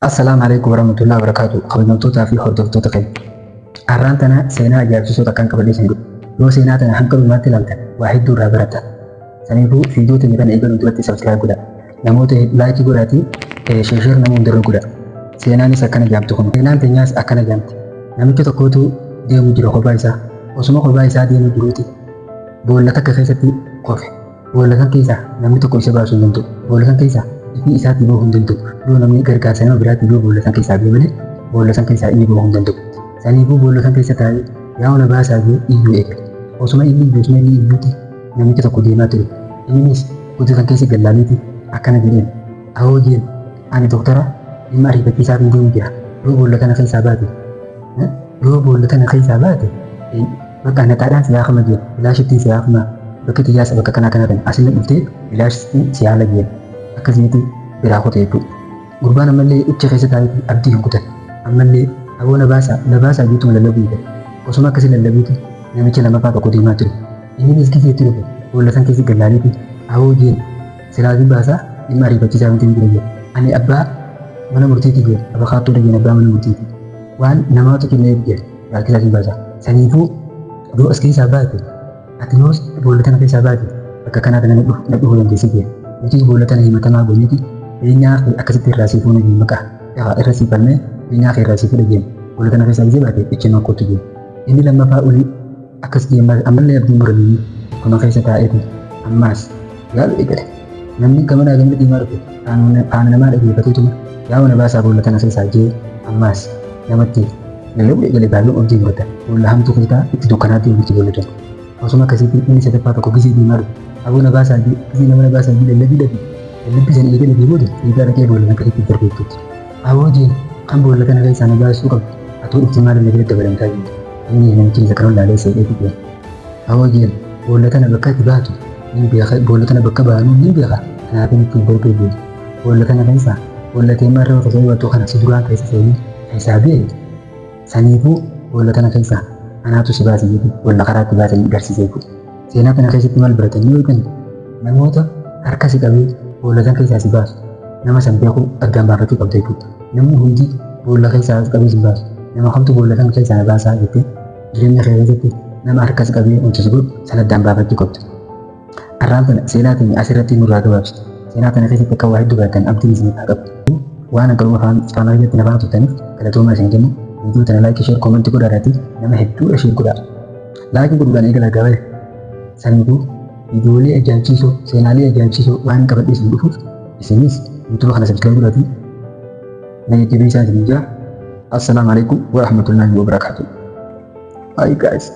Assalamualaikum warahmatullahi wabarakatuh. Kabajamtootaa fi hordoftoota keenya. Har'aan tana seenaa ajaa'ibsiisota kan qabadhiisan godhu. Yoo seenaa tana hanga dhumaatti ilaaltan waa hedduu irraa barattan. Saniifuu viidiyoo teenya kana eegaluun duratti sabskiraayib godhaa. Namoota laayikii godhaatii sheer nama hundarra godhaa. Seenaanis akkana jaamtu kun. Seenaan teenyaas akkana jaamti. Namicha tokkootu deemu jira kophaa isaa. Osuma kophaa isaa deemu jiruuti boolla takka keessatti kofe. Boolla san keessaa namni tokko isa baasuu hin danda'u. Boolla san keessaa ifi isaatti bahuu hin danda'u. Yoo namni gargaarsa nama biraatti yoo boolla san keessaa ba'e malee boolla san keessaa inni bahuu hin danda'u. Saniifuu boolla san keessa taa'ee yaa ola baasaa jee iyyuu eegale. Osuma inni iyyuuti namichi tokko deemaa ture. Innis gosa san keessa gallaaniiti akkana jedheen ahoo jeen ani doktara dhimma ariifachiisaaf hin deemu jira. Yoo boolla kana keessaa baate bakka nataadhaan si yaafama jeen ilaashittiin si yaafama bakka xiyyaasa bakka kanaa kana asirra dhuftee ilaashittiin si yaala jeen akkasitti biraa kutee jechuudha. Gurbaan ammallee icha keessa taa'ee abdii hin kutan. Ammallee aboo na baasaa jeetuma lallabuu eegale. Osuma akkasii lallabuuti namicha lamaffaa tokko deemaa ture. Innis gizeetti dhufe boolla san keessa gallaaniiti ahoo jeen silaatii baasaa dhimma ariifachiisaa miti hin jira. Ani abbaa mana murtiitii jeen abakaattuu dhageen abbaa mana murtiitii waan namaatu kennee jeen raakisaatii baasaa. Saniifuu yoo as keessaa baate ati yoo boolla tana keessaa baate bakka kanaa kana na dhufuu dandeessi jeen. Nuti boolla tana himatamaa gooniti beenyaa fi akkasitti irraa siifuu na jeen maqaa irra siifannee beenyaa fi irraa siifuu dhageen boolla tana keessaa gisee baate ichinoo kootu jeen. Inni lammaffaa olii akkas jeen ammallee abdii muranii kuma keessa taa'eeti ammaas yaalu eegale. Namni gamanaa gamna deemaa dhufe faana namaa dhageeffateetuma yaa na baasaa boolla tana keessaa jee ammaas namatti lallabuu eegale baay'ee abdii murata. Boolla hamtuu keessaa itti dukkanaatti walitti boolla tana. Osuma akkasitti inni sadaffaa tokko gisee deemaa dhufe aboo na baasaa jee gisee nama na baasaa jee lallabbii san eegale deemuudha eegaa dhaqee boolla kan akkasitti darbeeffatte. Aboo jeen kan boolla kana keessaa na baasuu qabdu atoo dhufti maal illee dabalamtaa jirti. Inni namichi isa kana ilaalee seeqeetu jeen. Aboo jeen boolla tana bakka itti baatu ni beeka boolla tana bakka baanu ni beeka kanaaf inni ittiin darbee jeen. Boolla tana keessaa boolla teemaa irra osoo wattuu kana si duraan keessa seenii keessaa bee saniifuu boolla tana keessaa anaatu si baase jechuudha. Boolla karaatti baasanii agarsiisee jechuudha. Seenaa kana keessatti maal baratanii yoo ta'an namoota harka si qabee boolla san keessaa si baasu nama san beekuu addaan baafachuu qabda jechuudha. Namni hundi boolla keessaa si qabee si baasu nama kamtu boolla san keessaa na baasaa jettee jireenya kee keessatti nama harka si qabee wanti si godhu san addaan baafachuu qabda. Har'aan tana seenaa teenya asirratti nurraa gabaabsita. Seenaa tana keessatti akka waa hedduu baratan abdiin isin haa qabdu. Waan akka afaan irratti nafaa turtaniif galatoomaa isin jennu. Viidiyoo tana laayikii sheer koomentii godhaadhaatii nama hedduudha sheer godhaa. Laayikii godhuudhaan eegala gabaa'e. Saniifuu viidiyoolee ajaa'ibsiisoo seenaalee ajaa'ibsiisoo waan qabadhiisan dhufuuf isinis yuutuuba kana sabskiraayib godhaatii na jajjabeessaa isin jira. Assalaamu alaikum warahmatullahi wabarakatuh. Bye guys.